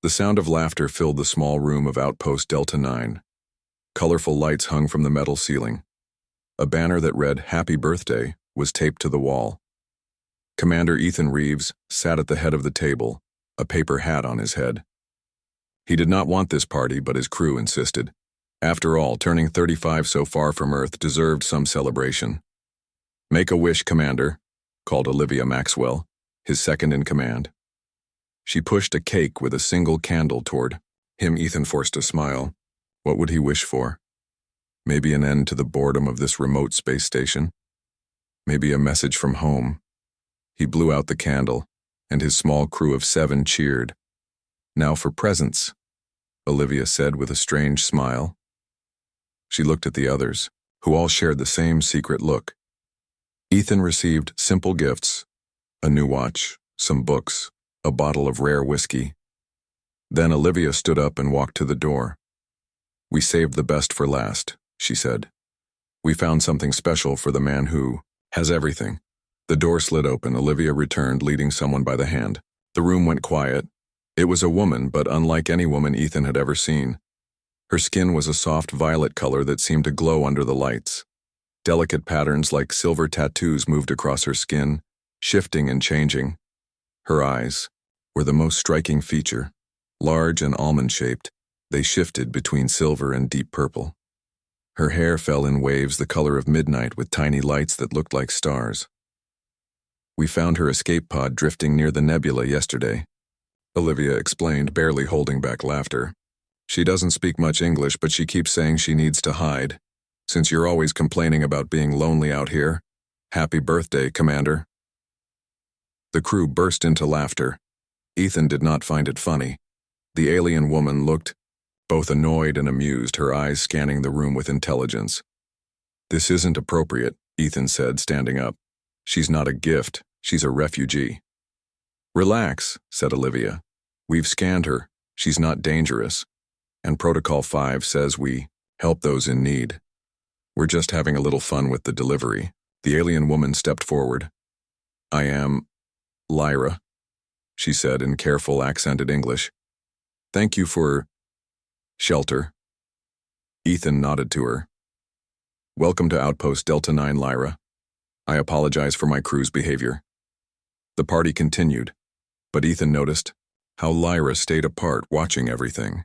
The sound of laughter filled the small room of Outpost Delta 9. Colorful lights hung from the metal ceiling. A banner that read, "Happy Birthday," was taped to the wall. Commander Ethan Reeves sat at the head of the table, a paper hat on his head. He did not want this party, but his crew insisted. After all, turning 35 so far from Earth deserved some celebration. "Make a wish, Commander," called Olivia Maxwell, his second in command. She pushed a cake with a single candle toward him. Ethan forced a smile. What would he wish for? Maybe an end to the boredom of this remote space station. Maybe a message from home. He blew out the candle, and his small crew of 7 cheered. "Now for presents," Olivia said with a strange smile. She looked at the others, who all shared the same secret look. Ethan received simple gifts, a new watch, some books, a bottle of rare whiskey. Then Olivia stood up and walked to the door. "We saved the best for last," she said. "We found something special for the man who has everything." The door slid open. Olivia returned, leading someone by the hand. The room went quiet. It was a woman, but unlike any woman Ethan had ever seen. Her skin was a soft violet color that seemed to glow under the lights. Delicate patterns like silver tattoos moved across her skin, shifting and changing. Her eyes were the most striking feature. Large and almond-shaped, they shifted between silver and deep purple. Her hair fell in waves the color of midnight with tiny lights that looked like stars. "We found her escape pod drifting near the nebula yesterday," Olivia explained, barely holding back laughter. "She doesn't speak much English, but she keeps saying she needs to hide. Since you're always complaining about being lonely out here, happy birthday, Commander." The crew burst into laughter. Ethan did not find it funny. The alien woman looked both annoyed and amused, her eyes scanning the room with intelligence. "This isn't appropriate," Ethan said, standing up. "She's not a gift, she's a refugee." "Relax," said Olivia. "We've scanned her. She's not dangerous. And Protocol 5 says we help those in need. We're just having a little fun with the delivery." The alien woman stepped forward. "I am Lyra," she said in careful, accented English. "Thank you for shelter." Ethan nodded to her. "Welcome to Outpost Delta 9, Lyra. I apologize for my crew's behavior." The party continued, but Ethan noticed how Lyra stayed apart, watching everything.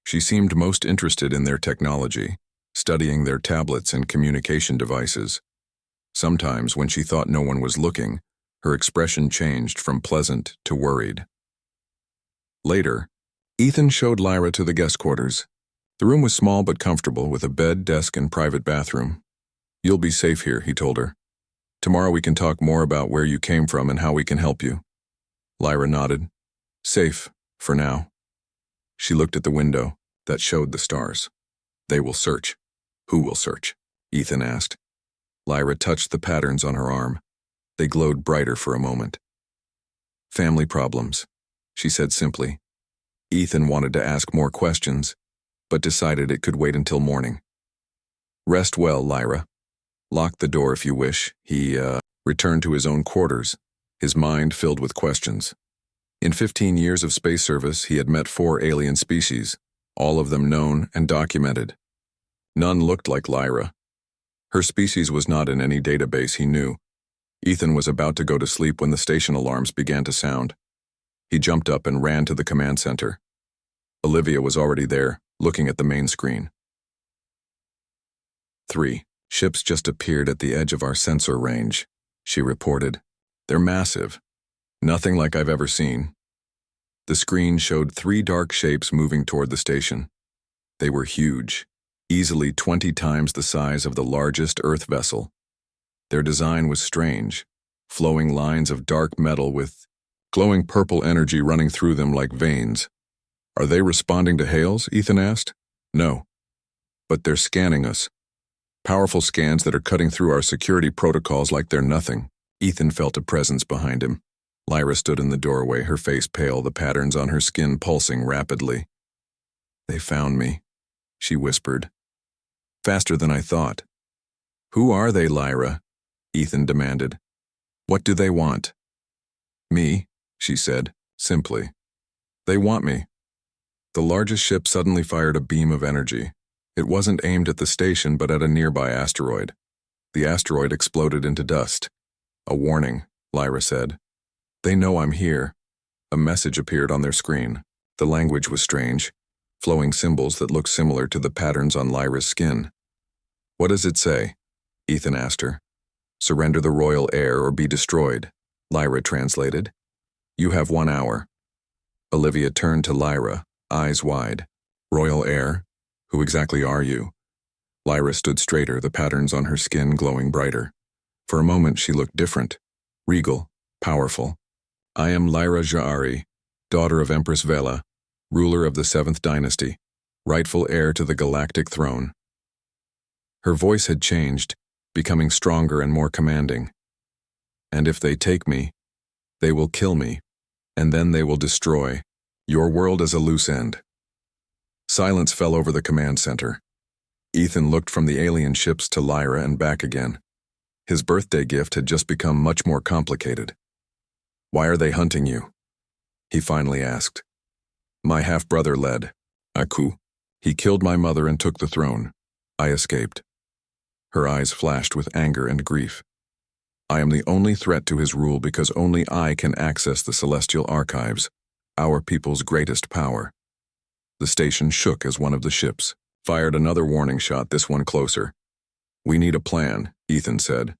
She seemed most interested in their technology, studying their tablets and communication devices. Sometimes, when she thought no one was looking, her expression changed from pleasant to worried. Later, Ethan showed Lyra to the guest quarters. The room was small but comfortable, with a bed, desk, and private bathroom. "You'll be safe here," he told her. "Tomorrow we can talk more about where you came from and how we can help you." Lyra nodded. "Safe, for now." She looked at the window that showed the stars. "They will search." "Who will search?" Ethan asked. Lyra touched the patterns on her arm. They glowed brighter for a moment. "Family problems," she said simply. Ethan wanted to ask more questions, but decided it could wait until morning. "Rest well, Lyra. Lock the door if you wish." He returned to his own quarters, his mind filled with questions. In 15 years of space service, he had met 4 alien species, all of them known and documented. None looked like Lyra. Her species was not in any database he knew. Ethan was about to go to sleep when the station alarms began to sound. He jumped up and ran to the command center. Olivia was already there, looking at the main screen. 3 ships just appeared at the edge of our sensor range, she reported. "They're massive. Nothing like I've ever seen." The screen showed 3 dark shapes moving toward the station. They were huge, easily 20 times the size of the largest Earth vessel. Their design was strange, flowing lines of dark metal with glowing purple energy running through them like veins. "Are they responding to hails?" Ethan asked. "No. But they're scanning us. Powerful scans that are cutting through our security protocols like they're nothing." Ethan felt a presence behind him. Lyra stood in the doorway, her face pale, the patterns on her skin pulsing rapidly. "They found me," she whispered. "Faster than I thought." "Who are they, Lyra?" Ethan demanded. "What do they want?" "Me," she said, simply. "They want me. The largest ship suddenly fired a beam of energy. It wasn't aimed at the station but at a nearby asteroid. The asteroid exploded into dust. "A warning," Lyra said. "They know I'm here." A message appeared on their screen. The language was strange, flowing symbols that looked similar to the patterns on Lyra's skin. "What does it say?" Ethan asked her. "Surrender the royal heir or be destroyed," Lyra translated. "You have 1 hour." Olivia turned to Lyra, eyes wide. "Royal heir? Who exactly are you?" Lyra stood straighter, the patterns on her skin glowing brighter. For a moment she looked different, regal, powerful. "I am Lyra Ja'ari, daughter of Empress Vela, ruler of the 7th dynasty, rightful heir to the galactic throne." Her voice had changed, becoming stronger and more commanding. "And if they take me, they will kill me, and then they will destroy your world as a loose end." Silence fell over the command center. Ethan looked from the alien ships to Lyra and back again. His birthday gift had just become much more complicated. "Why are they hunting you?" he finally asked. "My half-brother led. Aku. He killed my mother and took the throne. I escaped." Her eyes flashed with anger and grief. "I am the only threat to his rule because only I can access the celestial archives, our people's greatest power." The station shook as one of the ships fired another warning shot, this one closer. "We need a plan," Ethan said.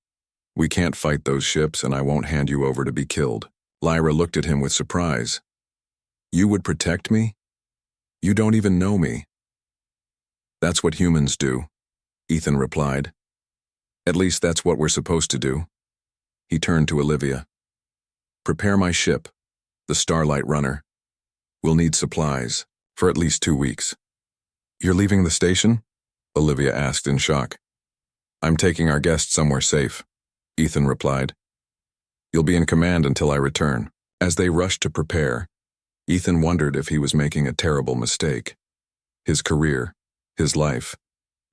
"We can't fight those ships and I won't hand you over to be killed." Lyra looked at him with surprise. "You would protect me? You don't even know me." "That's what humans do," Ethan replied. "At least that's what we're supposed to do." He turned to Olivia. "Prepare my ship, the Starlight Runner. We'll need supplies for at least 2 weeks." "You're leaving the station?" Olivia asked in shock. "I'm taking our guests somewhere safe," Ethan replied. "You'll be in command until I return." As they rushed to prepare, Ethan wondered if he was making a terrible mistake. His career, his life,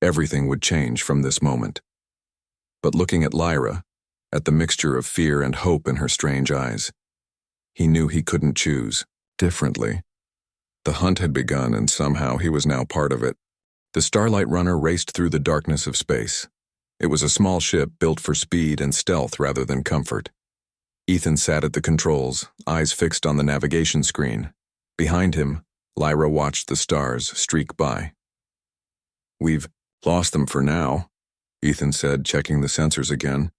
everything would change from this moment. But looking at Lyra, at the mixture of fear and hope in her strange eyes, he knew he couldn't choose differently. The hunt had begun and somehow he was now part of it. The Starlight Runner raced through the darkness of space. It was a small ship built for speed and stealth rather than comfort. Ethan sat at the controls, eyes fixed on the navigation screen. Behind him, Lyra watched the stars streak by. "We've lost them for now," Ethan said, checking the sensors again.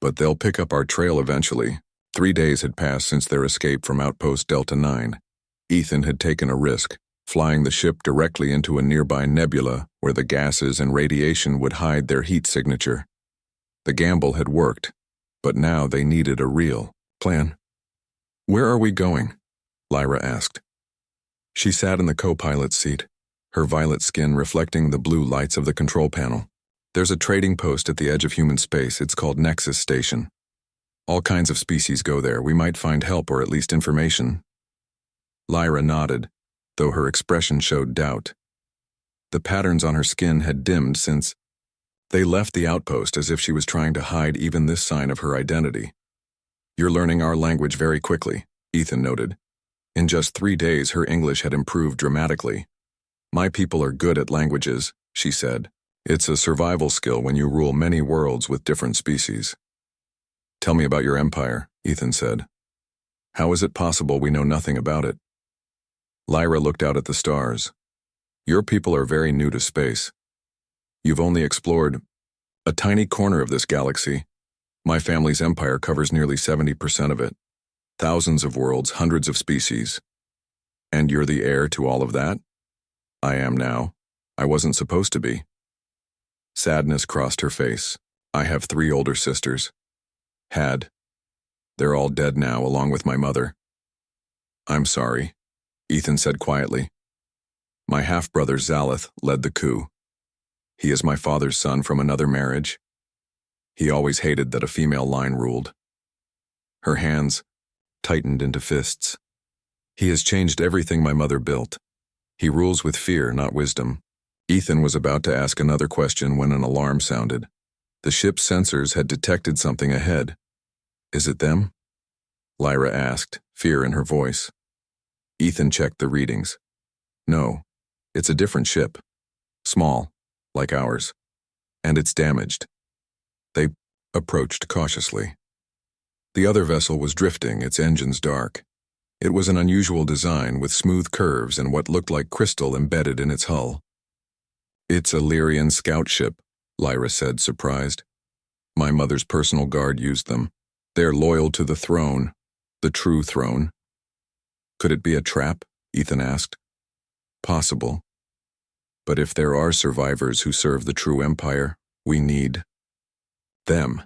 "But they'll pick up our trail eventually." 3 days had passed since their escape from Outpost Delta 9. Ethan had taken a risk, flying the ship directly into a nearby nebula where the gases and radiation would hide their heat signature. The gamble had worked, but now they needed a real plan. "Where are we going?" Lyra asked. She sat in the co-pilot's seat, her violet skin reflecting the blue lights of the control panel. "There's a trading post at the edge of human space. It's called Nexus Station. All kinds of species go there. We might find help or at least information." Lyra nodded, though her expression showed doubt. The patterns on her skin had dimmed since they left the outpost, as if she was trying to hide even this sign of her identity. "You're learning our language very quickly," Ethan noted. In just 3 days, her English had improved dramatically. "My people are good at languages," she said. "It's a survival skill when you rule many worlds with different species." "Tell me about your empire," Ethan said. "How is it possible we know nothing about it?" Lyra looked out at the stars. "Your people are very new to space. You've only explored a tiny corner of this galaxy. My family's empire covers nearly 70% of it. Thousands of worlds, hundreds of species. And you're the heir to all of that?" "I am now. I wasn't supposed to be." Sadness crossed her face. "I have 3 older sisters. Had. They're all dead now, along with my mother." "I'm sorry," Ethan said quietly. "My half-brother Zalith led the coup. He is my father's son from another marriage. He always hated that a female line ruled." Her hands tightened into fists. "He has changed everything my mother built. He rules with fear, not wisdom." Ethan was about to ask another question when an alarm sounded. The ship's sensors had detected something ahead. "Is it them?" Lyra asked, fear in her voice. Ethan checked the readings. No, it's a different ship. Small, like ours. And it's damaged. They approached cautiously. The other vessel was drifting, its engines dark. It was an unusual design with smooth curves and what looked like crystal embedded in its hull. It's a Lyrian scout ship, Lyra said, surprised. My mother's personal guard used them. They're loyal to the throne, the true throne. Could it be a trap? Ethan asked. Possible. But if there are survivors who serve the true empire, we need them.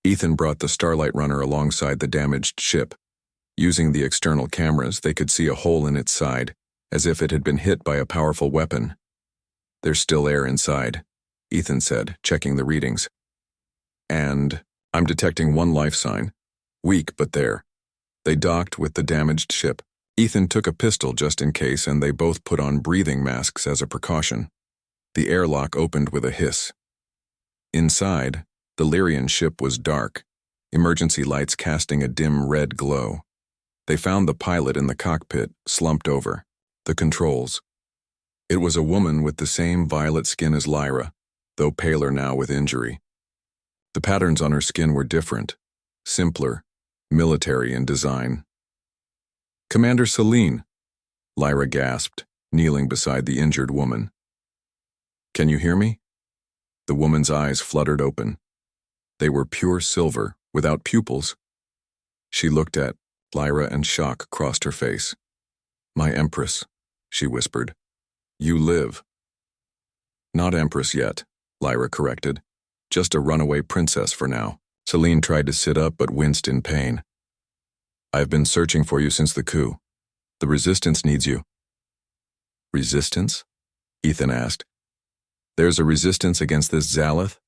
Ethan brought the Starlight Runner alongside the damaged ship. Using the external cameras, they could see a hole in its side, as if it had been hit by a powerful weapon. There's still air inside, Ethan said, checking the readings. And I'm detecting one life sign. Weak, but there. They docked with the damaged ship. Ethan took a pistol just in case, and they both put on breathing masks as a precaution. The airlock opened with a hiss. Inside, the Lyrian ship was dark, emergency lights casting a dim red glow. They found the pilot in the cockpit, slumped over. The controls. It was a woman with the same violet skin as Lyra, though paler now with injury. The patterns on her skin were different, simpler, military in design. Commander Celine, Lyra gasped, kneeling beside the injured woman. Can you hear me? The woman's eyes fluttered open. They were pure silver, without pupils. She looked at Lyra and shock crossed her face. My Empress, she whispered. You live. Not Empress yet, Lyra corrected. Just a runaway princess for now. Celine tried to sit up but winced in pain. I've been searching for you since the coup. The Resistance needs you. Resistance? Ethan asked. There's a resistance against this Zalith?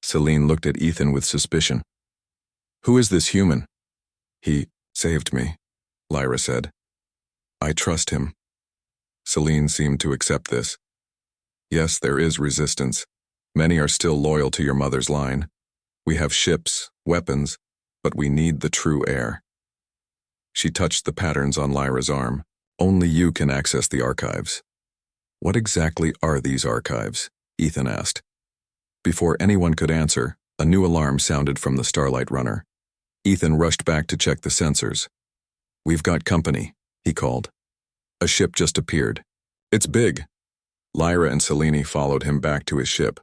Celine looked at Ethan with suspicion. Who is this human? He saved me, Lyra said. I trust him. Celine seemed to accept this. Yes, there is resistance. Many are still loyal to your mother's line. We have ships, weapons, but we need the true heir. She touched the patterns on Lyra's arm. Only you can access the archives. What exactly are these archives? Ethan asked. Before anyone could answer, a new alarm sounded from the Starlight Runner. Ethan rushed back to check the sensors. We've got company, he called. A ship just appeared. It's big. Lyra and Selene followed him back to his ship.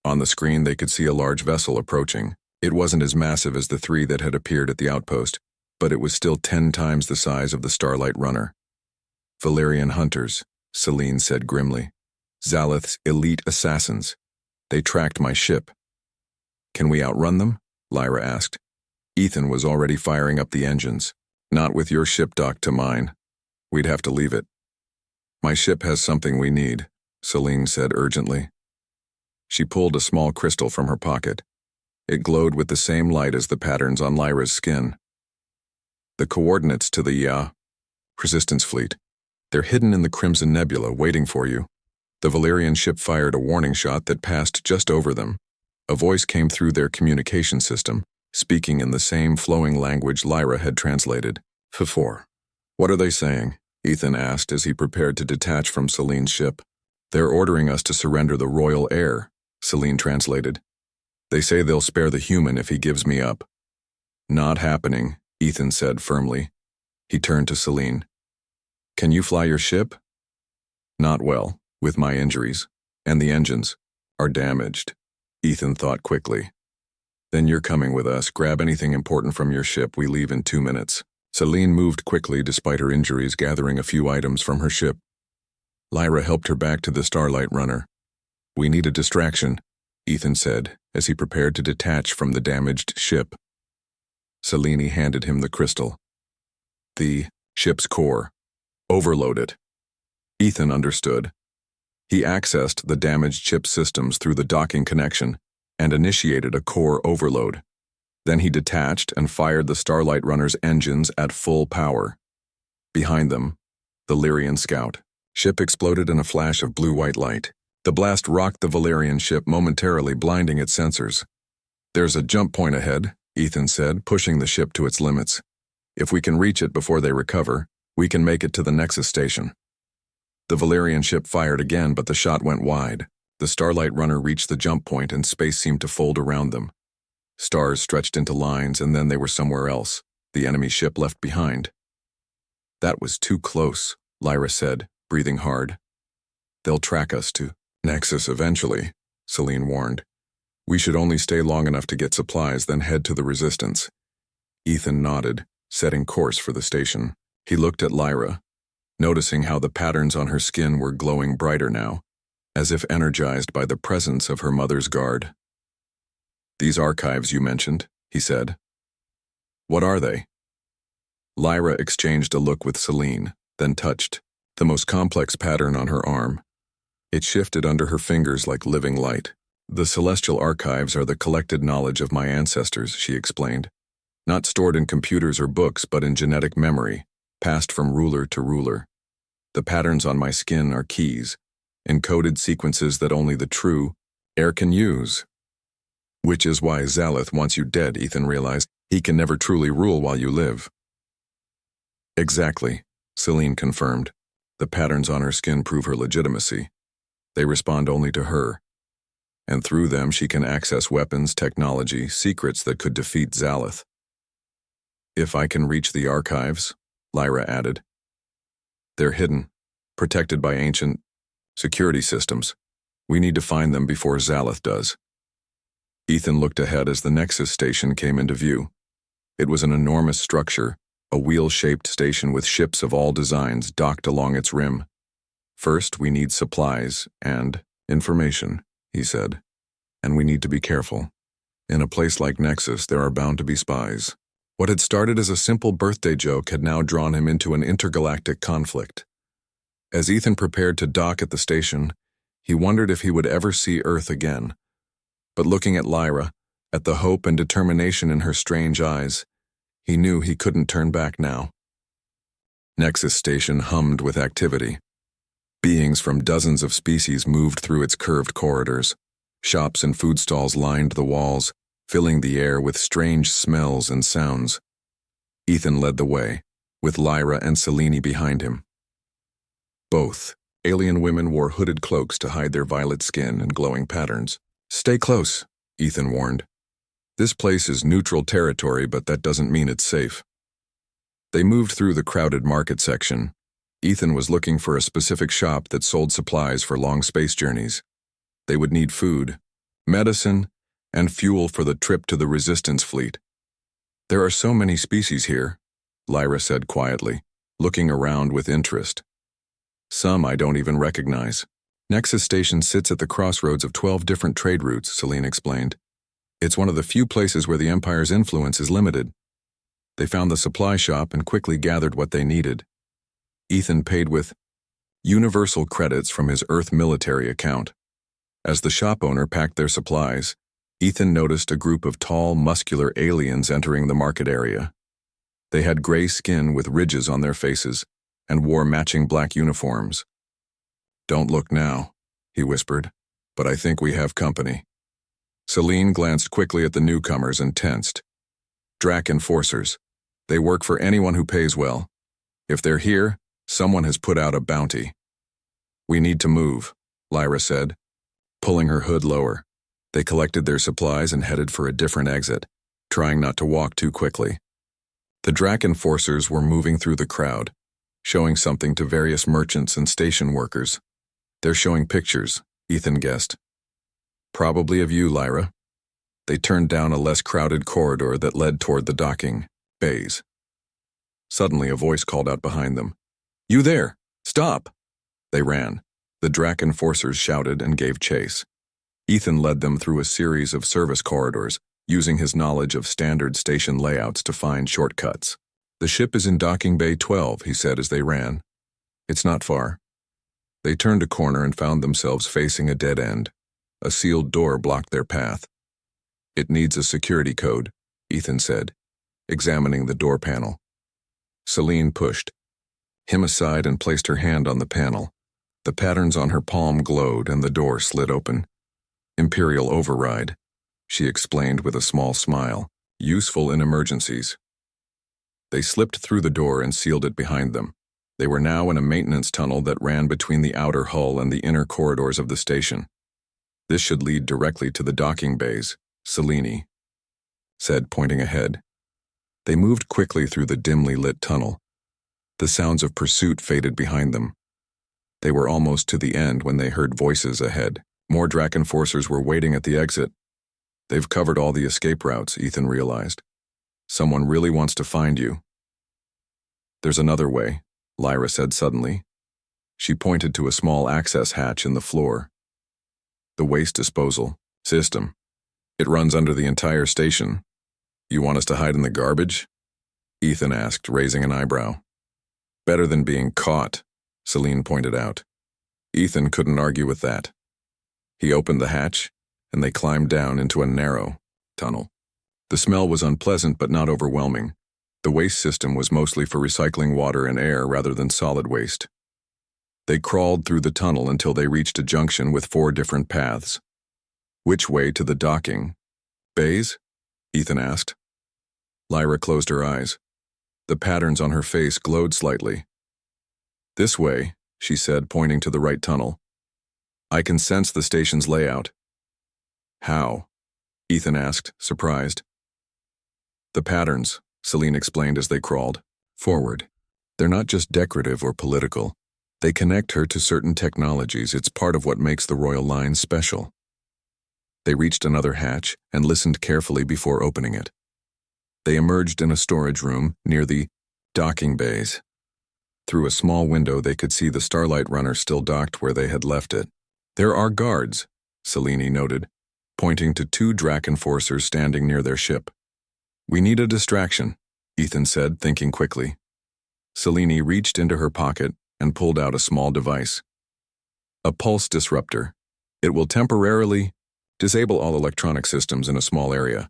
On the screen they could see a large vessel approaching. It wasn't as massive as the three that had appeared at the outpost, but it was still 10 times the size of the Starlight Runner. Valerian hunters, Selene said grimly. Zalith's elite assassins. They tracked my ship. Can we outrun them? Lyra asked. Ethan was already firing up the engines. Not with your ship docked to mine. We'd have to leave it. My ship has something we need, Selene said urgently. She pulled a small crystal from her pocket. It glowed with the same light as the patterns on Lyra's skin. The coordinates to the Resistance fleet. They're hidden in the Crimson Nebula, waiting for you. The Valerian ship fired a warning shot that passed just over them. A voice came through their communication system, speaking in the same flowing language Lyra had translated. "4. What are they saying?" Ethan asked as he prepared to detach from Celine's ship. "They're ordering us to surrender the royal heir," Celine translated. "They say they'll spare the human if he gives me up." "Not happening," Ethan said firmly. He turned to Celine. "Can you fly your ship?" "Not well, with my injuries, and the engines are damaged," Ethan thought quickly. "Then you're coming with us. Grab anything important from your ship. We leave in 2 minutes." Celine moved quickly despite her injuries, gathering a few items from her ship. Lyra helped her back to the Starlight Runner. "We need a distraction," Ethan said as he prepared to detach from the damaged ship. Celine handed him the crystal. "The ship's core. Overload it." Ethan understood. He accessed the damaged ship systems through the docking connection and initiated a core overload. Then he detached and fired the Starlight Runner's engines at full power. Behind them, the Lyrian scout. Ship exploded in a flash of blue-white light. The blast rocked the Valerian ship, momentarily blinding its sensors. "There's a jump point ahead," Ethan said, pushing the ship to its limits. "If we can reach it before they recover, we can make it to the Nexus station." The Valerian ship fired again, but the shot went wide. The Starlight runner reached the jump point and space seemed to fold around them. Stars stretched into lines and then they were somewhere else, the enemy ship left behind. That was too close, Lyra said, breathing hard. They'll track us to Nexus eventually, Celine warned. We should only stay long enough to get supplies, then head to the Resistance. Ethan nodded, setting course for the station. He looked at Lyra, noticing how the patterns on her skin were glowing brighter now, as if energized by the presence of her mother's guard. These archives you mentioned, he said. What are they? Lyra exchanged a look with Celine, then touched the most complex pattern on her arm. It shifted under her fingers like living light. The celestial archives are the collected knowledge of my ancestors, she explained. Not stored in computers or books, but in genetic memory, passed from ruler to ruler. The patterns on my skin are keys, encoded sequences that only the true heir can use. Which is why Zalith wants you dead, Ethan realized. He can never truly rule while you live. Exactly, Celine confirmed. The patterns on her skin prove her legitimacy. They respond only to her. And through them she can access weapons, technology, secrets that could defeat Zalith. If I can reach the archives, Lyra added. They're hidden, protected by ancient security systems. We need to find them before Zalith does. Ethan looked ahead as the Nexus station came into view. It was an enormous structure, a wheel-shaped station with ships of all designs docked along its rim. First, we need supplies and information, he said. And we need to be careful. In a place like Nexus, there are bound to be spies. What had started as a simple birthday joke had now drawn him into an intergalactic conflict. As Ethan prepared to dock at the station, he wondered if he would ever see Earth again. But looking at Lyra, at the hope and determination in her strange eyes, he knew he couldn't turn back now. Nexus Station hummed with activity. Beings from dozens of species moved through its curved corridors. Shops and food stalls lined the walls, filling the air with strange smells and sounds. Ethan led the way, with Lyra and Selene behind him. Both alien women wore hooded cloaks to hide their violet skin and glowing patterns. Stay close, Ethan warned. This place is neutral territory, but that doesn't mean it's safe. They moved through the crowded market section. Ethan was looking for a specific shop that sold supplies for long space journeys. They would need food, medicine, and fuel for the trip to the Resistance fleet. There are so many species here, Lyra said quietly, looking around with interest. Some I don't even recognize. Nexus Station sits at the crossroads of 12 different trade routes, Celine explained. It's one of the few places where the Empire's influence is limited. They found the supply shop and quickly gathered what they needed. Ethan paid with universal credits from his Earth military account. As the shop owner packed their supplies, Ethan noticed a group of tall, muscular aliens entering the market area. They had gray skin with ridges on their faces and wore matching black uniforms. Don't look now, he whispered, but I think we have company. Celine glanced quickly at the newcomers and tensed. Drac Enforcers. They work for anyone who pays well. If they're here, someone has put out a bounty. We need to move, Lyra said, pulling her hood lower. They collected their supplies and headed for a different exit, trying not to walk too quickly. The Drac Enforcers were moving through the crowd, showing something to various merchants and station workers. They're showing pictures, Ethan guessed. Probably of you, Lyra. They turned down a less crowded corridor that led toward the docking bays. Suddenly, a voice called out behind them. You there! Stop! They ran. The Drac Enforcers shouted and gave chase. Ethan led them through a series of service corridors, using his knowledge of standard station layouts to find shortcuts. The ship is in Docking Bay 12, he said as they ran. It's not far. They turned a corner and found themselves facing a dead end. A sealed door blocked their path. It needs a security code, Ethan said, examining the door panel. Celine pushed him aside and placed her hand on the panel. The patterns on her palm glowed and the door slid open. Imperial override, she explained with a small smile, useful in emergencies. They slipped through the door and sealed it behind them. They were now in a maintenance tunnel that ran between the outer hull and the inner corridors of the station. This should lead directly to the docking bays, Selene said, pointing ahead. They moved quickly through the dimly lit tunnel. The sounds of pursuit faded behind them. They were almost to the end when they heard voices ahead. More Drakenforcers were waiting at the exit. They've covered all the escape routes, Ethan realized. Someone really wants to find you. There's another way, Lyra said suddenly. She pointed to a small access hatch in the floor. The waste disposal system. It runs under the entire station. You want us to hide in the garbage? Ethan asked, raising an eyebrow. Better than being caught, Selene pointed out. Ethan couldn't argue with that. He opened the hatch, and they climbed down into a narrow tunnel. The smell was unpleasant but not overwhelming. The waste system was mostly for recycling water and air rather than solid waste. They crawled through the tunnel until they reached a junction with 4 different paths. Which way to the docking? Bays? Ethan asked. Lyra closed her eyes. The patterns on her face glowed slightly. This way, she said, pointing to the right tunnel. I can sense the station's layout. How? Ethan asked, surprised. The patterns, Selene explained as they crawled forward. They're not just decorative or political. They connect her to certain technologies. It's part of what makes the Royal Line special. They reached another hatch and listened carefully before opening it. They emerged in a storage room near the docking bays. Through a small window they could see the Starlight Runner still docked where they had left it. There are guards, Selene noted, pointing to 2 Drakenforcers standing near their ship. We need a distraction, Ethan said, thinking quickly. Selene reached into her pocket and pulled out a small device. A pulse disruptor. It will temporarily disable all electronic systems in a small area.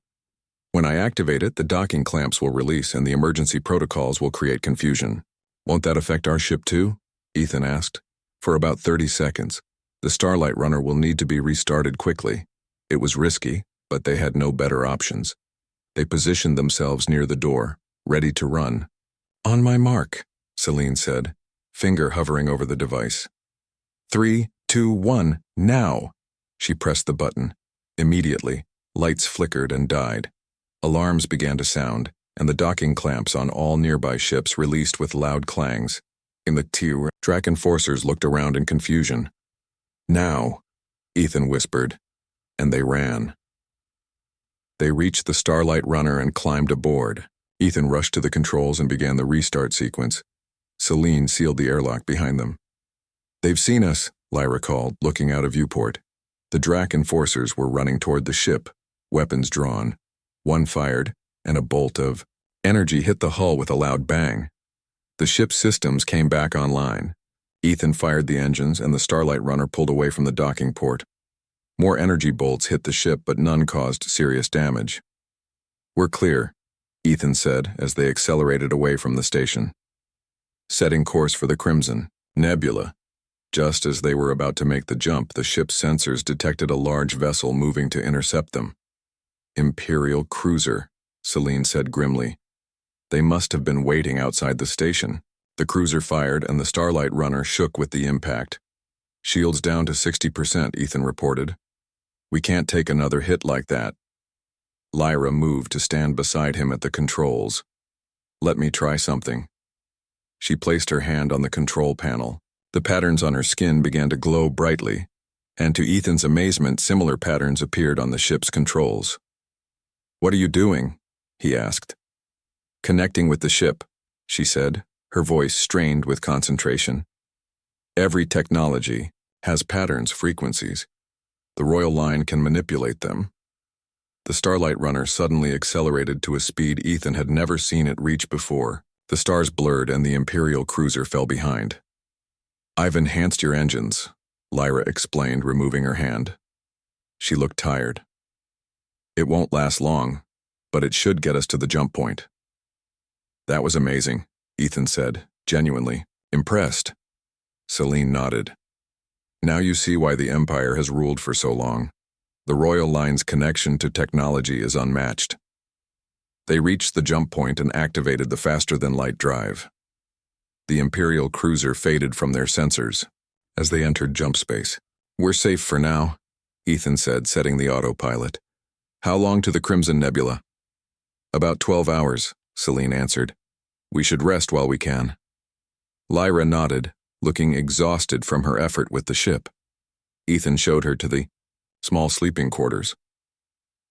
When I activate it, the docking clamps will release and the emergency protocols will create confusion. Won't that affect our ship too? Ethan asked. For about 30 seconds. The Starlight Runner will need to be restarted quickly. It was risky, but they had no better options. They positioned themselves near the door, ready to run. On my mark, Selene said, finger hovering over the device. 3, 2, 1, now! She pressed the button. Immediately, lights flickered and died. Alarms began to sound, and the docking clamps on all nearby ships released with loud clangs. In the two, Drakenforcers looked around in confusion. Now, Ethan whispered, and they ran. They reached the Starlight Runner and climbed aboard. Ethan rushed to the controls and began the restart sequence. Selene sealed the airlock behind them. They've seen us, Lyra called, looking out a viewport. The Drakenforcers were running toward the ship, weapons drawn. One fired, and a bolt of energy hit the hull with a loud bang. The ship's systems came back online. Ethan fired the engines, and the Starlight Runner pulled away from the docking port. More energy bolts hit the ship, but none caused serious damage. We're clear, Ethan said as they accelerated away from the station. Setting course for the Crimson Nebula. Just as they were about to make the jump, the ship's sensors detected a large vessel moving to intercept them. Imperial cruiser, Selene said grimly. They must have been waiting outside the station. The cruiser fired and the Starlight Runner shook with the impact. Shields down to 60%, Ethan reported. We can't take another hit like that. Lyra moved to stand beside him at the controls. Let me try something. She placed her hand on the control panel. The patterns on her skin began to glow brightly, and to Ethan's amazement, similar patterns appeared on the ship's controls. What are you doing? He asked. Connecting with the ship, she said, her voice strained with concentration. Every technology has patterns, frequencies. The Royal Line can manipulate them. The Starlight Runner suddenly accelerated to a speed Ethan had never seen it reach before. The stars blurred and the Imperial cruiser fell behind. I've enhanced your engines, Lyra explained, removing her hand. She looked tired. It won't last long, but it should get us to the jump point. That was amazing, Ethan said, genuinely impressed. Selene nodded. Now you see why the Empire has ruled for so long. The Royal Line's connection to technology is unmatched. They reached the jump point and activated the faster-than-light drive. The Imperial cruiser faded from their sensors as they entered jump space. "We're safe for now," Ethan said, setting the autopilot. "How long to the Crimson Nebula?" "About 12 hours, Celine answered. "We should rest while we can." Lyra nodded, looking exhausted from her effort with the ship. Ethan showed her to the small sleeping quarters.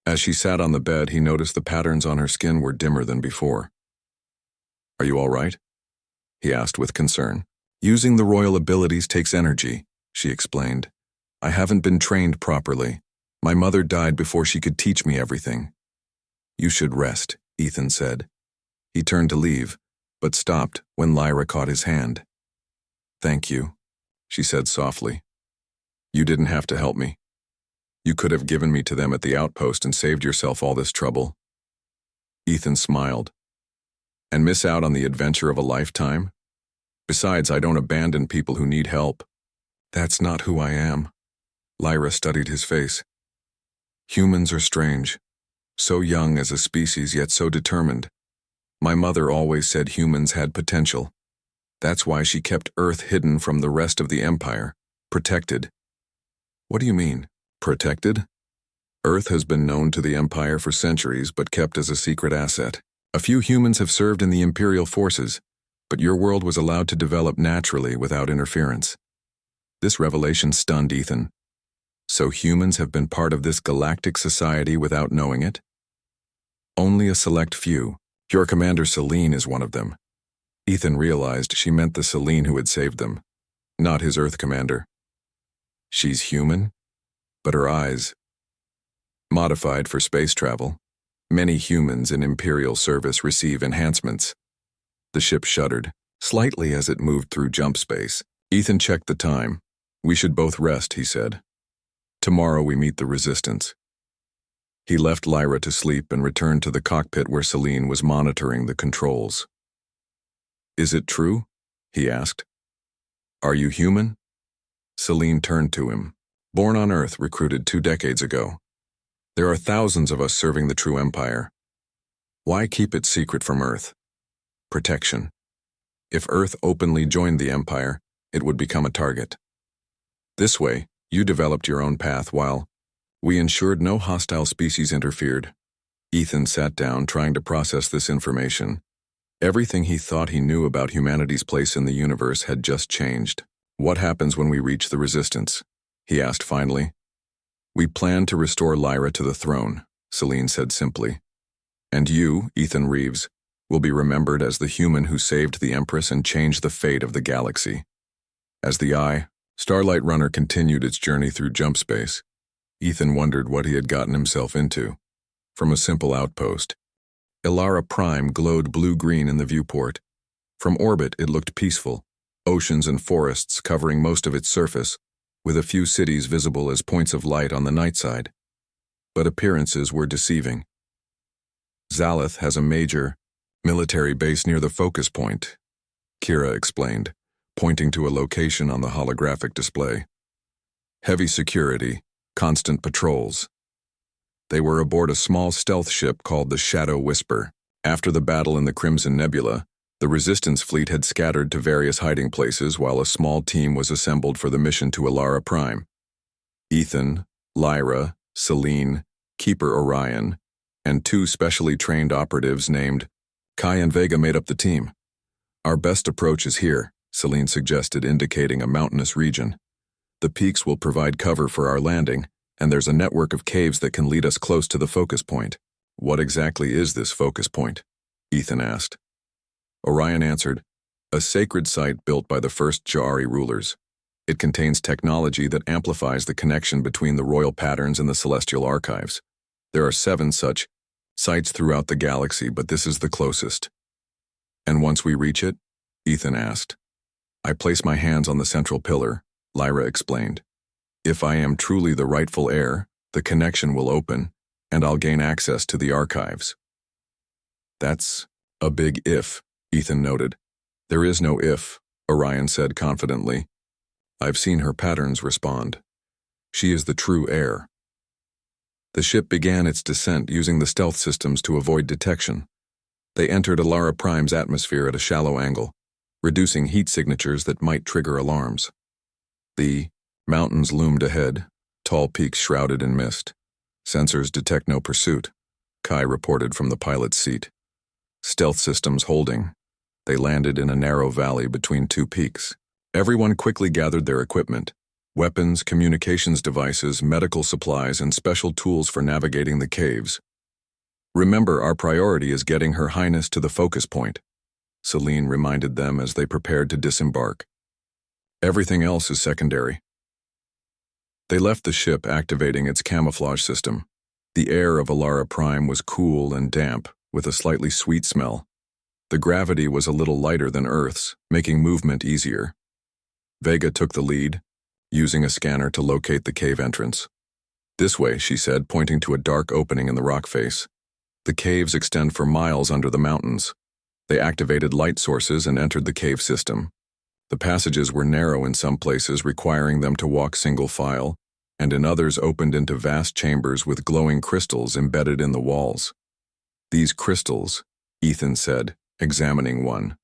As she sat on the bed, he noticed the patterns on her skin were dimmer than before. "Are you all right?" he asked with concern. "Using the royal abilities takes energy," she explained. "I haven't been trained properly. My mother died before she could teach me everything." "You should rest," Ethan said. He turned to leave, but stopped when Lyra caught his hand. "Thank you," she said softly. "You didn't have to help me. You could have given me to them at the outpost and saved yourself all this trouble." Ethan smiled. "And miss out on the adventure of a lifetime? Besides, I don't abandon people who need help." "That's not who I am." Lyra studied his face. "Humans are strange. So young as a species, yet so determined. My mother always said humans had potential. That's why she kept Earth hidden from the rest of the Empire, protected." "What do you mean, protected?" "Earth has been known to the Empire for centuries, but kept as a secret asset. A few humans have served in the Imperial forces, but your world was allowed to develop naturally without interference." This revelation stunned Ethan. "So humans have been part of this galactic society without knowing it?" "Only a select few. Your commander Celine is one of them." Ethan realized she meant the Celine who had saved them, not his Earth commander. "She's human? But her eyes..." "Modified for space travel. Many humans in Imperial service receive enhancements." The ship shuddered, slightly as it moved through jump space. Ethan checked the time. "We should both rest," he said. "Tomorrow we meet the Resistance." He left Lyra to sleep and returned to the cockpit where Celine was monitoring the controls. "Is it true?" he asked. "Are you human?" Celine turned to him. "Born on Earth, recruited 2 decades ago. There are thousands of us serving the true Empire. Why keep it secret from Earth? Protection. If Earth openly joined the Empire, it would become a target. This way, you developed your own path while we ensured no hostile species interfered." Ethan sat down, trying to process this information. Everything he thought he knew about humanity's place in the universe had just changed. "What happens when we reach the Resistance?" he asked finally. "We plan to restore Lyra to the throne," Celine said simply. "And you, Ethan Reeves, will be remembered as the human who saved the Empress and changed the fate of the galaxy." As the Starlight Runner continued its journey through jump space, Ethan wondered what he had gotten himself into. From a simple outpost, Elara Prime glowed blue-green in the viewport. From orbit, it looked peaceful, oceans and forests covering most of its surface, with a few cities visible as points of light on the night side. But appearances were deceiving. "Zalith has a major military base near the focus point," Kira explained, pointing to a location on the holographic display. "Heavy security, constant patrols." They were aboard a small stealth ship called the Shadow Whisper. After the battle in the Crimson Nebula, the Resistance fleet had scattered to various hiding places while a small team was assembled for the mission to Elara Prime. Ethan, Lyra, Celine, Keeper Orion, and 2 specially trained operatives named Kai and Vega made up the team. "Our best approach is here," Celine suggested, indicating a mountainous region. "The peaks will provide cover for our landing, and there's a network of caves that can lead us close to the focus point." "What exactly is this focus point?" Ethan asked. Orion answered, "A sacred site built by the first Ja'ari rulers. It contains technology that amplifies the connection between the royal patterns and the celestial archives. There are 7 such sites throughout the galaxy, but this is the closest." "And once we reach it?" Ethan asked. "I place my hands on the central pillar," Lyra explained. "If I am truly the rightful heir, the connection will open, and I'll gain access to the archives." "That's a big if," Ethan noted. "There is no if," Orion said confidently. "I've seen her patterns respond. She is the true heir." The ship began its descent using the stealth systems to avoid detection. They entered Elara Prime's atmosphere at a shallow angle, reducing heat signatures that might trigger alarms. The mountains loomed ahead, tall peaks shrouded in mist. Sensors detect no pursuit, Kai reported from the pilot's seat. Stealth systems holding. They landed in a narrow valley between two peaks. Everyone quickly gathered their equipment: weapons, communications devices, medical supplies, and special tools for navigating the caves. "Remember, our priority is getting Her Highness to the focus point," Celine reminded them as they prepared to disembark. "Everything else is secondary." They left the ship, activating its camouflage system. The air of Alara Prime was cool and damp, with a slightly sweet smell. The gravity was a little lighter than Earth's, making movement easier. Vega took the lead, using a scanner to locate the cave entrance. "This way," she said, pointing to a dark opening in the rock face. The caves extend for miles under the mountains. They activated light sources and entered the cave system. The passages were narrow in some places, requiring them to walk single file, and in others opened into vast chambers with glowing crystals embedded in the walls. "These crystals," Ethan said, examining one.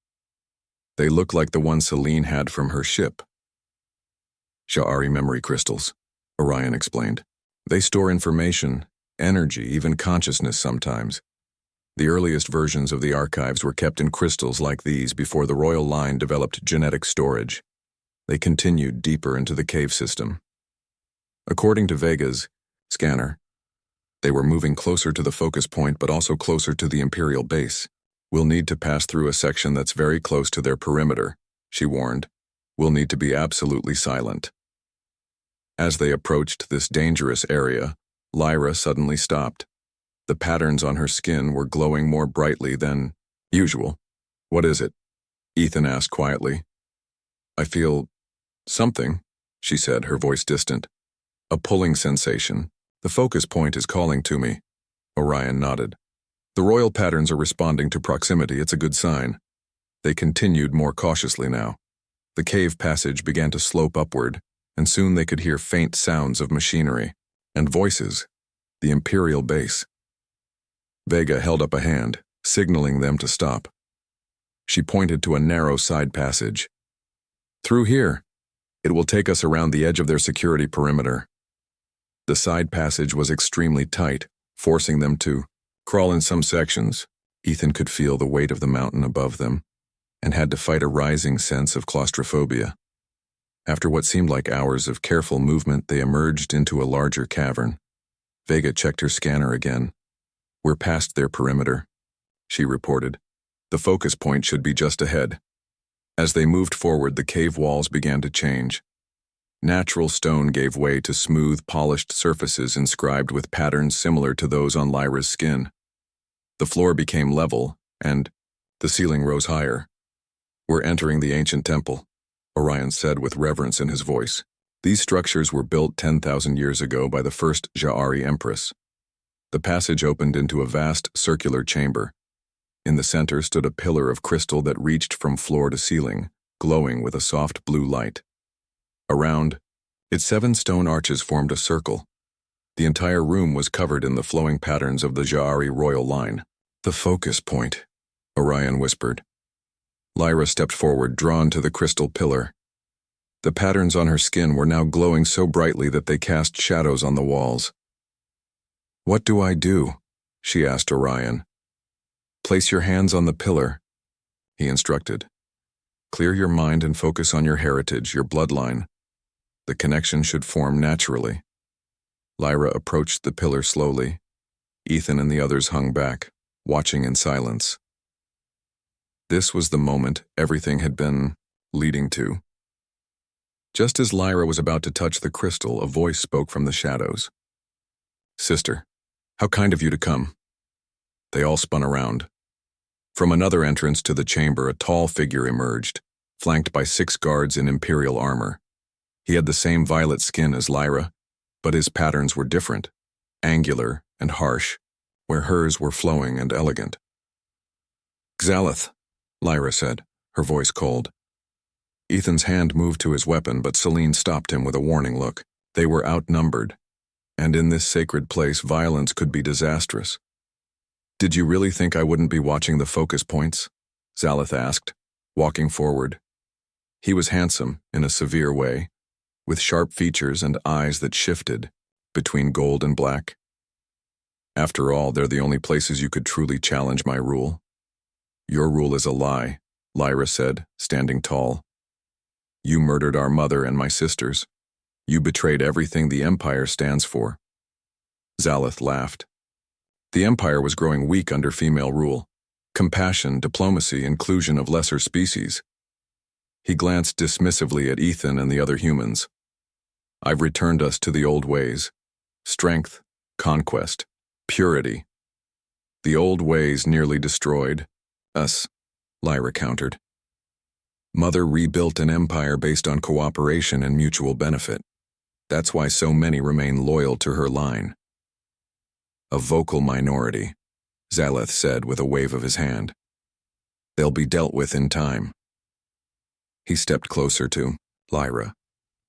"They look like the one Celine had from her ship." "Ja'ari memory crystals," Orion explained. "They store information, energy, even consciousness sometimes. The earliest versions of the archives were kept in crystals like these before the royal line developed genetic storage. They continued deeper into the cave system. According to Vega's scanner, they were moving closer to the focus point but also closer to the Imperial base. "We'll need to pass through a section that's very close to their perimeter," she warned. "We'll need to be absolutely silent." As they approached this dangerous area, Lyra suddenly stopped. The patterns on her skin were glowing more brightly than usual. "What is it?" Ethan asked quietly. "I feel something," she said, her voice distant. "A pulling sensation. The focus point is calling to me." Orion nodded. "The royal patterns are responding to proximity. It's a good sign." They continued more cautiously now. The cave passage began to slope upward, and soon they could hear faint sounds of machinery and voices. The Imperial base. Vega held up a hand, signaling them to stop. She pointed to a narrow side passage. "Through here. It will take us around the edge of their security perimeter." The side passage was extremely tight, forcing them to crawl in some sections. Ethan could feel the weight of the mountain above them, and had to fight a rising sense of claustrophobia. After what seemed like hours of careful movement, they emerged into a larger cavern. Vega checked her scanner again. "We're past their perimeter," she reported. "The focus point should be just ahead." As they moved forward, the cave walls began to change. Natural stone gave way to smooth, polished surfaces inscribed with patterns similar to those on Lyra's skin. The floor became level, and the ceiling rose higher. "We're entering the ancient temple," Orion said with reverence in his voice. "These structures were built 10,000 years ago by the first Ja'ari Empress." The passage opened into a vast circular chamber. In the center stood a pillar of crystal that reached from floor to ceiling, glowing with a soft blue light. Around, its 7 stone arches formed a circle. The entire room was covered in the flowing patterns of the Ja'ari royal line. "The focus point," Orion whispered. Lyra stepped forward, drawn to the crystal pillar. The patterns on her skin were now glowing so brightly that they cast shadows on the walls. "What do I do?" she asked Orion. "Place your hands on the pillar," he instructed. "Clear your mind and focus on your heritage, your bloodline. The connection should form naturally." Lyra approached the pillar slowly. Ethan and the others hung back, watching in silence. This was the moment everything had been leading to. Just as Lyra was about to touch the crystal, a voice spoke from the shadows. "Sister, how kind of you to come." They all spun around. From another entrance to the chamber, a tall figure emerged, flanked by 6 guards in Imperial armor. He had the same violet skin as Lyra, but his patterns were different, angular and harsh, where hers were flowing and elegant. "Xalith," Lyra said, her voice cold. Ethan's hand moved to his weapon, but Celine stopped him with a warning look. They were outnumbered, and in this sacred place, violence could be disastrous. "Did you really think I wouldn't be watching the focus points?" Xalith asked, walking forward. He was handsome, in a severe way, with sharp features and eyes that shifted between gold and black. After all, they're the only places you could truly challenge my rule. Your rule is a lie, Lyra said, standing tall. You murdered our mother and my sisters. You betrayed everything the Empire stands for. Zalith laughed. The Empire was growing weak under female rule. Compassion, diplomacy, inclusion of lesser species. He glanced dismissively at Ethan and the other humans. I've returned us to the old ways. Strength, conquest, purity. The old ways nearly destroyed us, Lyra countered. Mother rebuilt an empire based on cooperation and mutual benefit. That's why so many remain loyal to her line. A vocal minority, Zalith said with a wave of his hand. They'll be dealt with in time. He stepped closer to Lyra.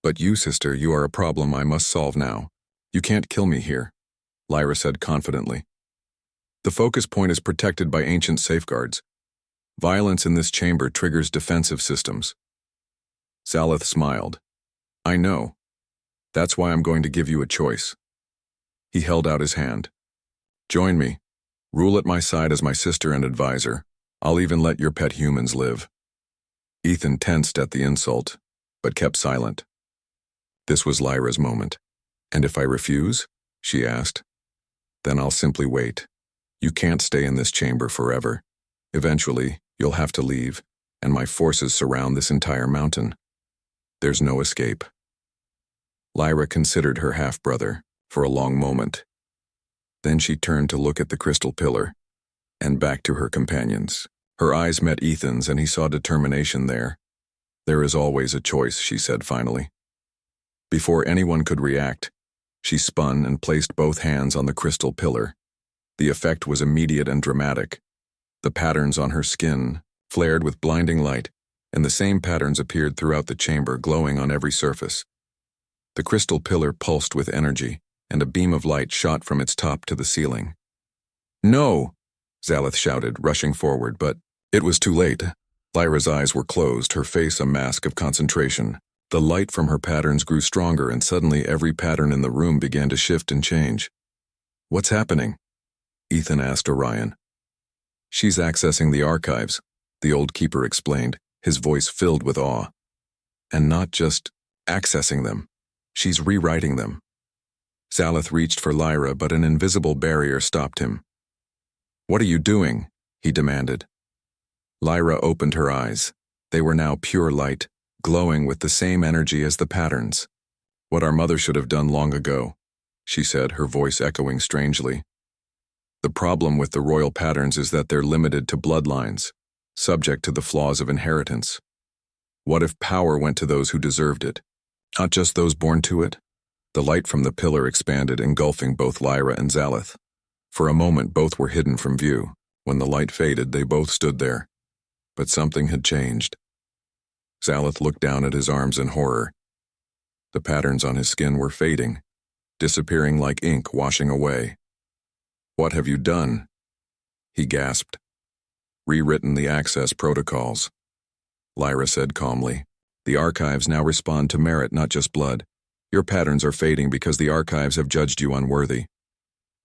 But you, sister, you are a problem I must solve now. You can't kill me here, Lyra said confidently. The focus point is protected by ancient safeguards. Violence in this chamber triggers defensive systems. Zalith smiled. I know. That's why I'm going to give you a choice. He held out his hand. Join me. Rule at my side as my sister and advisor. I'll even let your pet humans live. Ethan tensed at the insult, but kept silent. This was Lyra's moment. And if I refuse? She asked. Then I'll simply wait. You can't stay in this chamber forever. Eventually, you'll have to leave, and my forces surround this entire mountain. There's no escape. Lyra considered her half-brother for a long moment. Then she turned to look at the crystal pillar, and back to her companions. Her eyes met Ethan's, and he saw determination there. There is always a choice, she said finally. Before anyone could react, she spun and placed both hands on the crystal pillar. The effect was immediate and dramatic. The patterns on her skin flared with blinding light, and the same patterns appeared throughout the chamber, glowing on every surface. The crystal pillar pulsed with energy, and a beam of light shot from its top to the ceiling. No! Zalith shouted, rushing forward, but it was too late. Lyra's eyes were closed, her face a mask of concentration. The light from her patterns grew stronger, and suddenly every pattern in the room began to shift and change. What's happening? Ethan asked Orion. She's accessing the archives, the old keeper explained, his voice filled with awe. And not just accessing them. She's rewriting them. Zalith reached for Lyra, but an invisible barrier stopped him. What are you doing? He demanded. Lyra opened her eyes. They were now pure light, glowing with the same energy as the patterns. What our mother should have done long ago, she said, her voice echoing strangely. The problem with the royal patterns is that they're limited to bloodlines, subject to the flaws of inheritance. What if power went to those who deserved it, not just those born to it? The light from the pillar expanded, engulfing both Lyra and Zalith. For a moment, both were hidden from view. When the light faded, they both stood there. But something had changed. Zalith looked down at his arms in horror. The patterns on his skin were fading, disappearing like ink washing away. What have you done? He gasped. Rewritten the access protocols. Lyra said calmly. The archives now respond to merit, not just blood. Your patterns are fading because the archives have judged you unworthy.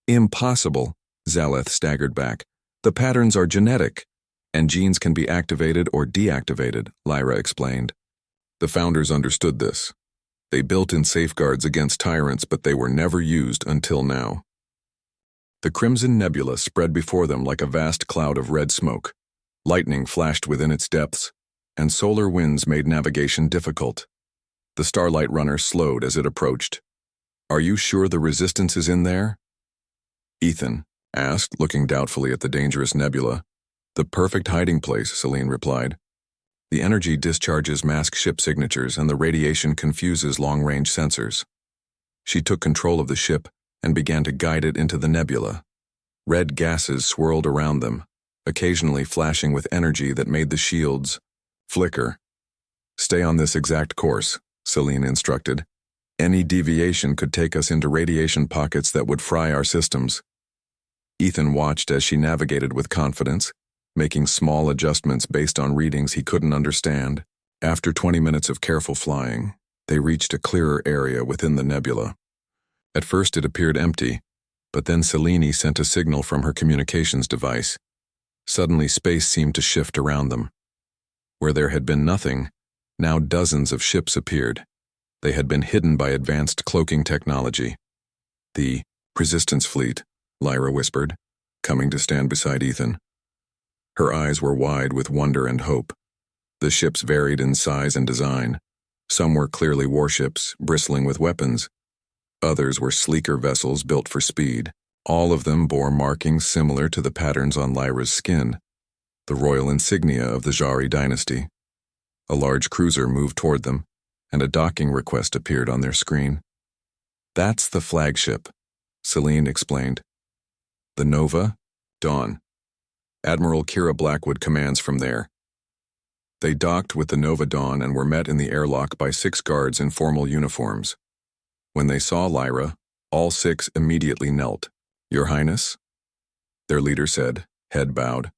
Impossible, Zalith staggered back. The patterns are genetic, and genes can be activated or deactivated, Lyra explained. The founders understood this. They built in safeguards against tyrants, but they were never used until now. The crimson nebula spread before them like a vast cloud of red smoke. Lightning flashed within its depths, and solar winds made navigation difficult. The Starlight Runner slowed as it approached. Are you sure the resistance is in there? Ethan asked, looking doubtfully at the dangerous nebula. The perfect hiding place, Celine replied. The energy discharges mask ship signatures, and the radiation confuses long-range sensors. She took control of the ship and began to guide it into the nebula. Red gases swirled around them, occasionally flashing with energy that made the shields flicker. Stay on this exact course, Celine instructed. Any deviation could take us into radiation pockets that would fry our systems. Ethan watched as she navigated with confidence, making small adjustments based on readings he couldn't understand. After 20 minutes of careful flying, they reached a clearer area within the nebula. At first it appeared empty, but then Selene sent a signal from her communications device. Suddenly space seemed to shift around them. Where there had been nothing, now dozens of ships appeared. They had been hidden by advanced cloaking technology. "The Resistance Fleet," Lyra whispered, coming to stand beside Ethan. Her eyes were wide with wonder and hope. The ships varied in size and design. Some were clearly warships, bristling with weapons. Others were sleeker vessels built for speed. All of them bore markings similar to the patterns on Lyra's skin, the royal insignia of the Jari dynasty. A large cruiser moved toward them, and a docking request appeared on their screen. "That's the flagship," Selene explained. "The Nova, Dawn. Admiral Kira Blackwood commands from there." They docked with the Nova Dawn and were met in the airlock by 6 guards in formal uniforms. When they saw Lyra, all 6 immediately knelt. "Your Highness," their leader said, head bowed.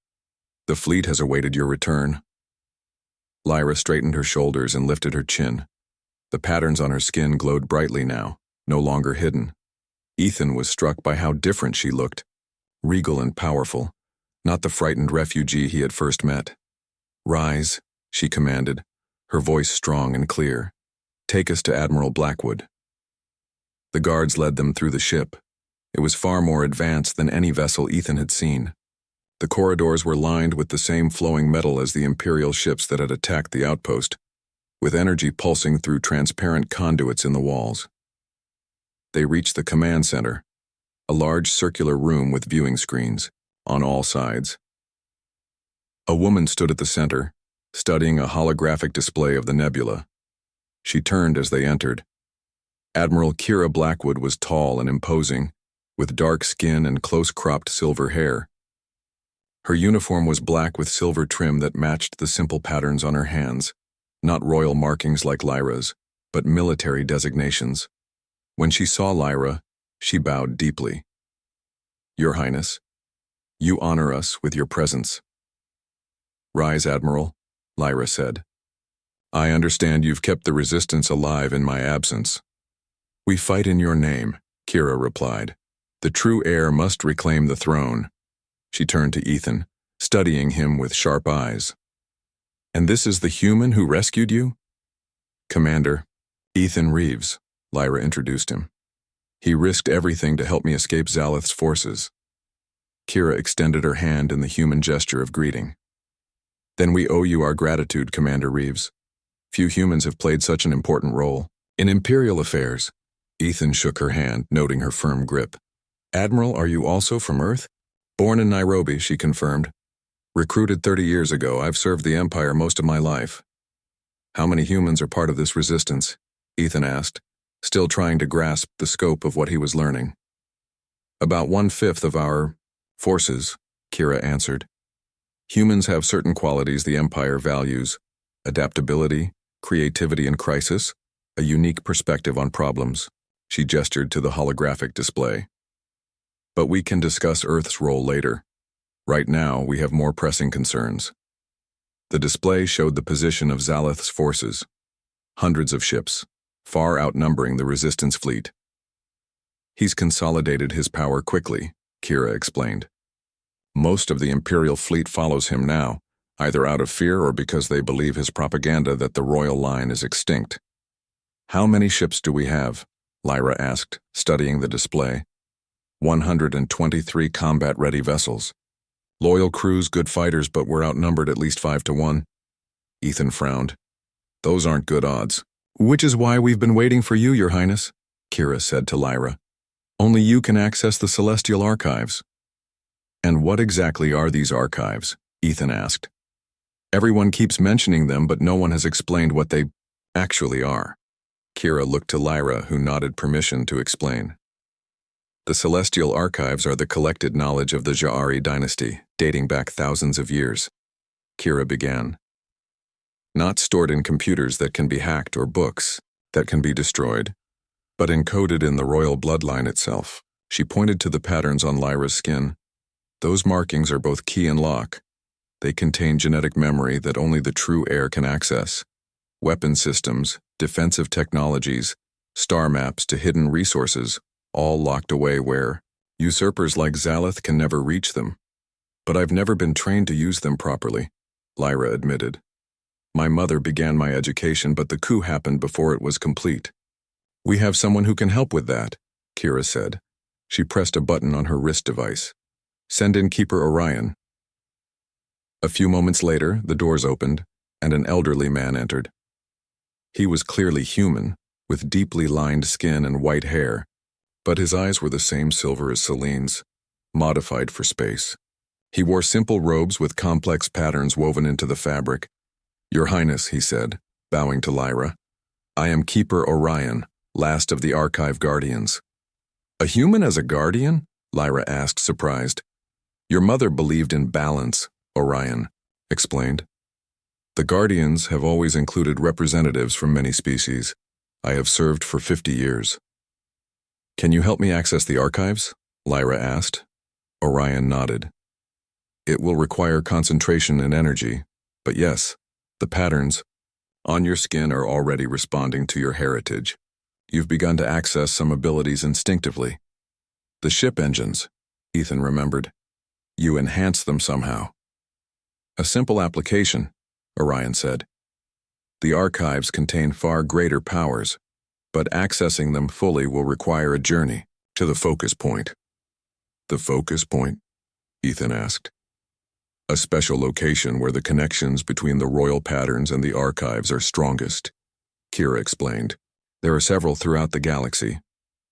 "The fleet has awaited your return." Lyra straightened her shoulders and lifted her chin. The patterns on her skin glowed brightly now, no longer hidden. Ethan was struck by how different she looked, regal and powerful, not the frightened refugee he had first met. "Rise," she commanded, her voice strong and clear. "Take us to Admiral Blackwood." The guards led them through the ship. It was far more advanced than any vessel Ethan had seen. The corridors were lined with the same flowing metal as the Imperial ships that had attacked the outpost, with energy pulsing through transparent conduits in the walls. They reached the command center, a large circular room with viewing screens on all sides. A woman stood at the center, studying a holographic display of the nebula. She turned as they entered. Admiral Kira Blackwood was tall and imposing, with dark skin and close-cropped silver hair. Her uniform was black with silver trim that matched the simple patterns on her hands, not royal markings like Lyra's, but military designations. When she saw Lyra, she bowed deeply. "Your Highness, you honor us with your presence." "Rise, Admiral," Lyra said. "I understand you've kept the resistance alive in my absence." "We fight in your name," Kira replied. "The true heir must reclaim the throne." She turned to Ethan, studying him with sharp eyes. "And this is the human who rescued you?" "Commander, Ethan Reeves," Lyra introduced him. "He risked everything to help me escape Zalith's forces." Kira extended her hand in the human gesture of greeting. "Then we owe you our gratitude, Commander Reeves. Few humans have played such an important role in Imperial affairs." Ethan shook her hand, noting her firm grip. "Admiral, are you also from Earth?" "Born in Nairobi," she confirmed. "Recruited 30 years ago, I've served the Empire most of my life." "How many humans are part of this resistance?" Ethan asked, still trying to grasp the scope of what he was learning. "About 1/5 of our forces," Kira answered. "Humans have certain qualities the Empire values: adaptability, creativity in crisis, a unique perspective on problems." She gestured to the holographic display. "But we can discuss Earth's role later. Right now, we have more pressing concerns." The display showed the position of Zalith's forces. Hundreds of ships, far outnumbering the resistance fleet. "He's consolidated his power quickly," Kira explained. "Most of the Imperial fleet follows him now, either out of fear or because they believe his propaganda that the royal line is extinct." "How many ships do we have?" Lyra asked, studying the display. 123 combat-ready vessels. Loyal crews, good fighters, but we're outnumbered at least 5-1. Ethan frowned. "Those aren't good odds." "Which is why we've been waiting for you, Your Highness," Kira said to Lyra. "Only you can access the Celestial Archives." "And what exactly are these archives?" Ethan asked. "Everyone keeps mentioning them, but no one has explained what they actually are." Kira looked to Lyra, who nodded permission to explain. "The Celestial Archives are the collected knowledge of the Ja'ari dynasty, dating back thousands of years," Kira began. "Not stored in computers that can be hacked or books that can be destroyed, but encoded in the royal bloodline itself." She pointed to the patterns on Lyra's skin. "Those markings are both key and lock. They contain genetic memory that only the true heir can access. Weapon systems, defensive technologies, star maps to hidden resources, all locked away where usurpers like Zalith can never reach them. But I've never been trained to use them properly, Lyra admitted. My mother began my education, but the coup happened before it was complete. We have someone who can help with that, Kira said. She pressed a button on her wrist device. Send in Keeper Orion. A few moments later, the doors opened, and an elderly man entered. He was clearly human, with deeply lined skin and white hair, but his eyes were the same silver as Celine's, modified for space. He wore simple robes with complex patterns woven into the fabric. Your Highness, he said, bowing to Lyra. I am Keeper Orion, last of the Archive Guardians. A human as a guardian? Lyra asked, surprised. Your mother believed in balance, Orion explained. The Guardians have always included representatives from many species. I have served for 50 years. Can you help me access the archives? Lyra asked. Orion nodded. It will require concentration and energy, but yes, the patterns on your skin are already responding to your heritage. You've begun to access some abilities instinctively. The ship engines, Ethan remembered. You enhance them somehow. A simple application, Orion said. The archives contain far greater powers, but accessing them fully will require a journey to the focus point. The focus point? Ethan asked. A special location where the connections between the royal patterns and the archives are strongest, Kira explained. There are several throughout the galaxy.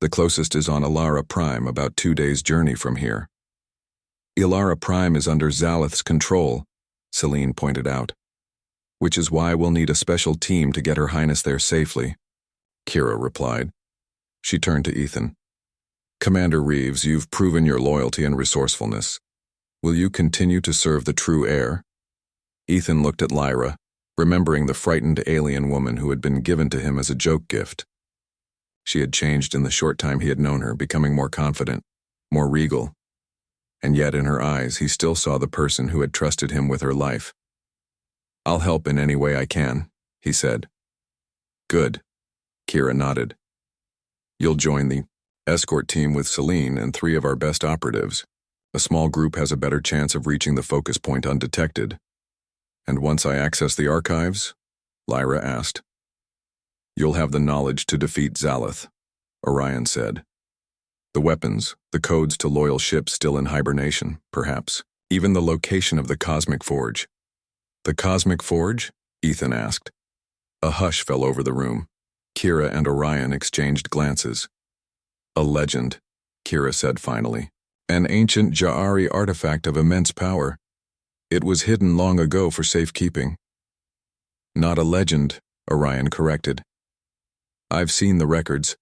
The closest is on Ilara Prime, about 2 days' journey from here. Ilara Prime is under Zalith's control, Celine pointed out, which is why we'll need a special team to get Her Highness there safely, Kira replied. She turned to Ethan. Commander Reeves, you've proven your loyalty and resourcefulness. Will you continue to serve the true heir? Ethan looked at Lyra, remembering the frightened alien woman who had been given to him as a joke gift. She had changed in the short time he had known her, becoming more confident, more regal. And yet in her eyes he still saw the person who had trusted him with her life. I'll help in any way I can, he said. Good, Kira nodded. You'll join the escort team with Celine and 3 of our best operatives. A small group has a better chance of reaching the focus point undetected. And once I access the archives? Lyra asked. You'll have the knowledge to defeat Zalith, Orion said. The weapons, the codes to loyal ships still in hibernation, perhaps. Even the location of the Cosmic Forge. The Cosmic Forge? Ethan asked. A hush fell over the room. Kira and Orion exchanged glances. A legend, Kira said finally. An ancient Ja'ari artifact of immense power. It was hidden long ago for safekeeping. Not a legend, Orion corrected. I've seen the records.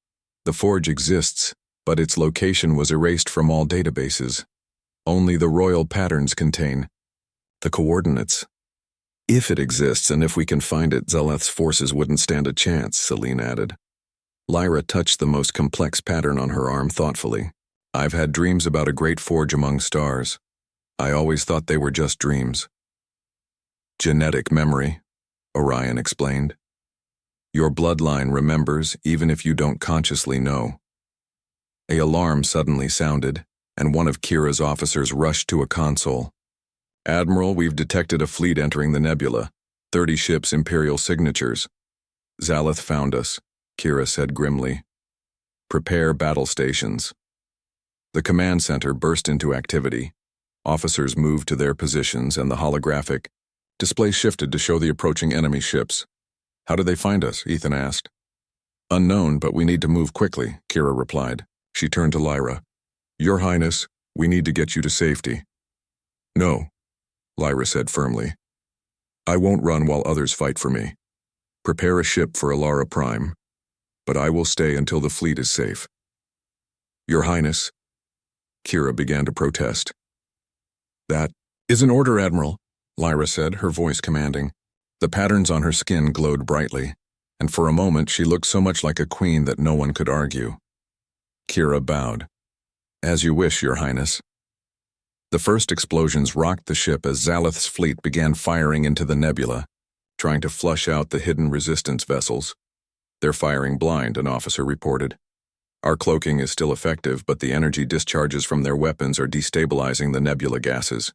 The forge exists, but its location was erased from all databases. Only the royal patterns contain the coordinates. If it exists and if we can find it, Zaleth's forces wouldn't stand a chance, Celine added. Lyra touched the most complex pattern on her arm thoughtfully. I've had dreams about a great forge among stars. I always thought they were just dreams. Genetic memory, Orion explained. Your bloodline remembers even if you don't consciously know. An alarm suddenly sounded, and one of Kira's officers rushed to a console. Admiral, we've detected a fleet entering the nebula. 30 ships, Imperial signatures. Zalith found us, Kira said grimly. Prepare battle stations. The command center burst into activity. Officers moved to their positions and the holographic display shifted to show the approaching enemy ships. How did they find us? Ethan asked. Unknown, but we need to move quickly, Kira replied. She turned to Lyra. Your Highness, we need to get you to safety. No, Lyra said firmly. I won't run while others fight for me. Prepare a ship for Ilara Prime, but I will stay until the fleet is safe. Your Highness, Kira began to protest. That is an order, Admiral, Lyra said, her voice commanding. The patterns on her skin glowed brightly, and for a moment she looked so much like a queen that no one could argue. Kira bowed. As you wish, Your Highness. The first explosions rocked the ship as Zalith's fleet began firing into the nebula, trying to flush out the hidden resistance vessels. "They're firing blind," an officer reported. "Our cloaking is still effective, but the energy discharges from their weapons are destabilizing the nebula gases."